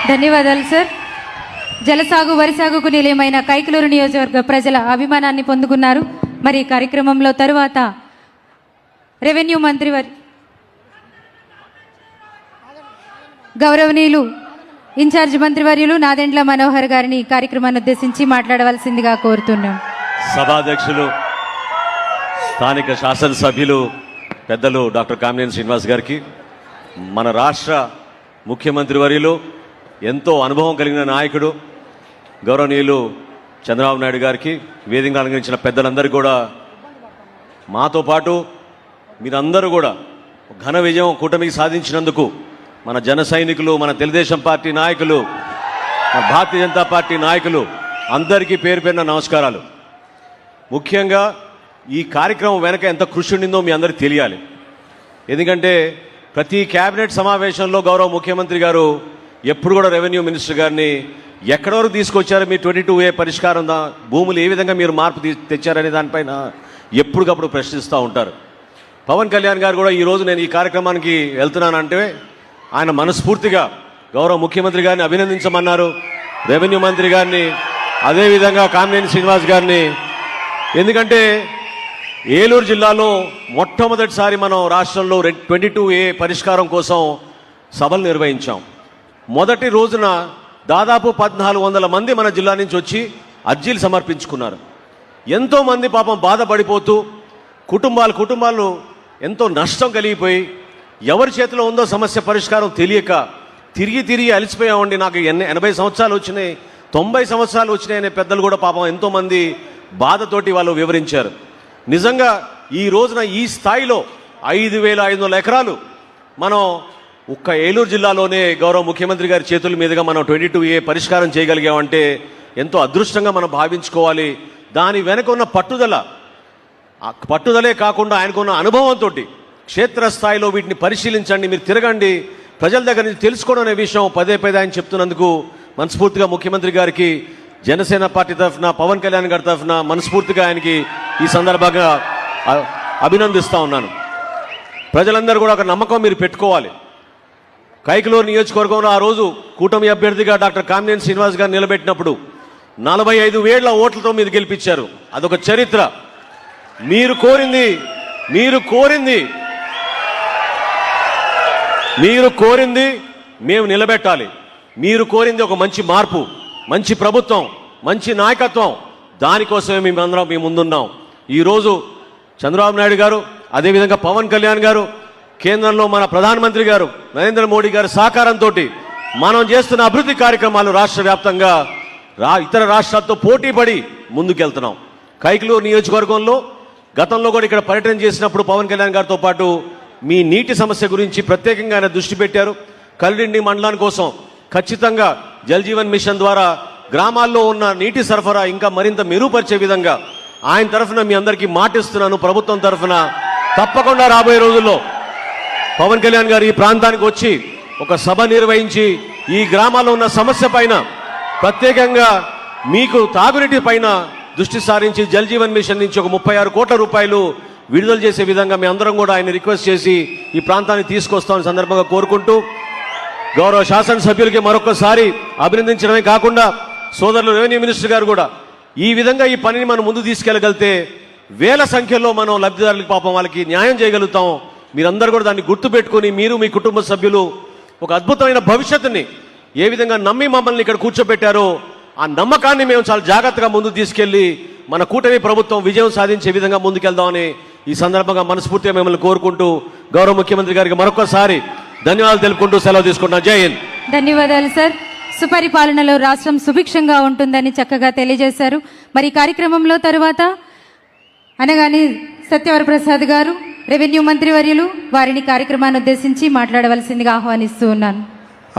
ధన్యవాదాలు సార్. జలసాగు వరి సాగుకు నిలయమైన కైకలూరు నియోజకవర్గ ప్రజల అభిమానాన్ని పొందుకున్నారు. మరి ఈ కార్యక్రమంలో తరువాత రెవెన్యూ మంత్రి గౌరవనీయులు ఇన్ఛార్జ్ మంత్రివర్యులు నాదెండ్ల మనోహర్ గారిని కార్యక్రమాన్ని ఉద్దేశించి మాట్లాడవలసిందిగా కోరుతున్నాం. సభాధ్యక్షులు స్థానిక శాసనసభ్యులు పెద్దలు డాక్టర్ కామినేని శ్రీనివాస్ గారికి, మన రాష్ట్ర ముఖ్యమంత్రి వర్యులు, ఎంతో అనుభవం కలిగిన నాయకుడు గౌరవనీయులు చంద్రబాబు నాయుడు గారికి, వేదిక అలంకరించిన పెద్దలందరికీ కూడా, మాతో పాటు మీరందరూ కూడా ఘన విజయం కూటమికి సాధించినందుకు మన జన సైనికులు, మన తెలుగుదేశం పార్టీ నాయకులు, మన భారతీయ జనతా పార్టీ నాయకులు అందరికీ పేరు పేరున నమస్కారాలు. ముఖ్యంగా ఈ కార్యక్రమం వెనక ఎంత కృషి ఉండిందో మీ అందరికీ తెలియాలి. ఎందుకంటే ప్రతి క్యాబినెట్ సమావేశంలో గౌరవ ముఖ్యమంత్రి గారు ఎప్పుడు కూడా రెవెన్యూ మినిస్టర్ గారిని ఎక్కడి వరకు తీసుకొచ్చారు, మీ 22A పరిష్కారం భూములు ఏ విధంగా మీరు మార్పు తెచ్చారనే దానిపైన ఎప్పటికప్పుడు ప్రశ్నిస్తూ ఉంటారు. పవన్ కళ్యాణ్ గారు కూడా ఈరోజు నేను ఈ కార్యక్రమానికి వెళ్తున్నానంటే ఆయన మనస్ఫూర్తిగా గౌరవ ముఖ్యమంత్రి గారిని అభినందించమన్నారు, రెవెన్యూ మంత్రి గారిని, అదేవిధంగా కామినేని శ్రీనివాస్ గారిని. ఎందుకంటే ఏలూరు జిల్లాలో మొట్టమొదటిసారి మనం రాష్ట్రంలో 22A పరిష్కారం కోసం సభలు నిర్వహించాం. మొదటి రోజున దాదాపు 1400 మంది మన జిల్లా నుంచి వచ్చి అర్జీలు సమర్పించుకున్నారు. ఎంతోమంది పాపం బాధపడిపోతూ కుటుంబాలు ఎంతో నష్టం కలిగిపోయి ఎవరి చేతిలో ఉందో సమస్య పరిష్కారం తెలియక తిరిగి అలసిపోయామండి. నాకు 80 సంవత్సరాలు వచ్చినాయి, 90 సంవత్సరాలు వచ్చినాయి అనే పెద్దలు కూడా పాపం ఎంతోమంది బాధతోటి వాళ్ళు వివరించారు. నిజంగా ఈ రోజున ఈ స్థాయిలో 5500 ఎకరాలు మనం ఒక్క ఏలూరు జిల్లాలోనే గౌరవ ముఖ్యమంత్రి గారి చేతుల మీదుగా మనం 22A పరిష్కారం చేయగలిగామంటే ఎంతో అదృష్టంగా మనం భావించుకోవాలి. దాని వెనక ఉన్న పట్టుదలే కాకుండా ఆయనకున్న అనుభవంతో క్షేత్రస్థాయిలో వీటిని పరిశీలించండి, మీరు తిరగండి, ప్రజల దగ్గర నుంచి తెలుసుకోవడం అనే విషయం పదే ఆయన చెప్తున్నందుకు మనస్ఫూర్తిగా ముఖ్యమంత్రి గారికి, జనసేన పార్టీ తరఫున, పవన్ కళ్యాణ్ గారి తరఫున మనస్ఫూర్తిగా ఆయనకి ఈ సందర్భంగా అభినందిస్తూ ఉన్నాను. ప్రజలందరూ కూడా ఒక నమ్మకం మీరు పెట్టుకోవాలి. కైకలూరు నియోజకవర్గంలో ఆ రోజు కూటమి అభ్యర్థిగా డాక్టర్ కామినేని శ్రీనివాస్ గారు నిలబెట్టినప్పుడు 45,000 ఓట్లతో మీరు గెలిపించారు. అదొక చరిత్ర. మీరు కోరింది మేము నిలబెట్టాలి. మీరు కోరింది ఒక మంచి మార్పు, మంచి ప్రభుత్వం, మంచి నాయకత్వం. దానికోసమే మేమందరం మీ ముందున్నాం. ఈరోజు చంద్రబాబు నాయుడు గారు, అదేవిధంగా పవన్ కళ్యాణ్ గారు, కేంద్రంలో మన ప్రధానమంత్రి గారు నరేంద్ర మోడీ గారి సహకారంతో మనం చేస్తున్న అభివృద్ధి కార్యక్రమాలు రాష్ట్ర వ్యాప్తంగా ఇతర రాష్ట్రాలతో పోటీపడి ముందుకెళ్తున్నాం. కైకలూరు నియోజకవర్గంలో గతంలో కూడా ఇక్కడ పర్యటన చేసినప్పుడు పవన్ కళ్యాణ్ గారితో పాటు మీ నీటి సమస్య గురించి ప్రత్యేకంగా ఆయన దృష్టి పెట్టారు. కల్లిండి మండలం కోసం ఖచ్చితంగా జల్ జీవన్ మిషన్ ద్వారా గ్రామాల్లో ఉన్న నీటి సరఫరా ఇంకా మరింత మెరుగుపరిచే విధంగా ఆయన తరఫున మీ అందరికీ మాటిస్తున్నాను. ప్రభుత్వం తరఫున తప్పకుండా రాబోయే రోజుల్లో పవన్ కళ్యాణ్ గారు ఈ ప్రాంతానికి వచ్చి ఒక సభ నిర్వహించి ఈ గ్రామాల్లో ఉన్న సమస్య పైన ప్రత్యేకంగా మీకు తాగునీటి పైన దృష్టి సారించి జల్ జీవన్ మిషన్ నుంచి ఒక 36 కోట్ల రూపాయలు విడుదల చేసే విధంగా మీ అందరం కూడా ఆయన రిక్వెస్ట్ చేసి ఈ ప్రాంతాన్ని తీసుకొస్తామని సందర్భంగా కోరుకుంటూ, గౌరవ శాసనసభ్యులకి మరొకసారి అభినందించడమే కాకుండా సోదరులు రెవెన్యూ మినిస్టర్ గారు కూడా ఈ విధంగా ఈ పనిని మనం ముందు తీసుకెళ్లగలిగితే వేల సంఖ్యలో మనం లబ్ధిదారులకు పాపం వాళ్ళకి న్యాయం చేయగలుగుతాం. మీరందరూ కూడా దాన్ని గుర్తుపెట్టుకుని మీరు మీ కుటుంబ సభ్యులు ఒక అద్భుతమైన భవిష్యత్తుని ఏ విధంగా నమ్మి మమ్మల్ని ఇక్కడ కూర్చోబెట్టారో ఆ నమ్మకాన్ని మేము చాలా జాగ్రత్తగా ముందు తీసుకెళ్లి మన కూటమి ప్రభుత్వం విజయం సాధించే విధంగా ముందుకెళ్దామని ఈ సందర్భంగా మనస్ఫూర్తిగా మిమ్మల్ని కోరుకుంటూ గౌరవ ముఖ్యమంత్రి గారికి మరొకసారి ధన్యవాదాలు తెలుపుకుంటూ సెలవు తీసుకుంటున్నాను. జై హింద్. ధన్యవాదాలు సార్. సుపరిపాలనలో రాష్ట్రం సుభిక్షంగా ఉంటుందని చక్కగా తెలియజేశారు. మరి కార్యక్రమంలో తరువాత అనగాని సత్యవరప్రసాద్ గారు రెవెన్యూ మంత్రివర్యులు వారిని కార్యక్రమాన్ని ఉద్దేశించి మాట్లాడవలసిందిగా ఆహ్వానిస్తూ ఉన్నాను.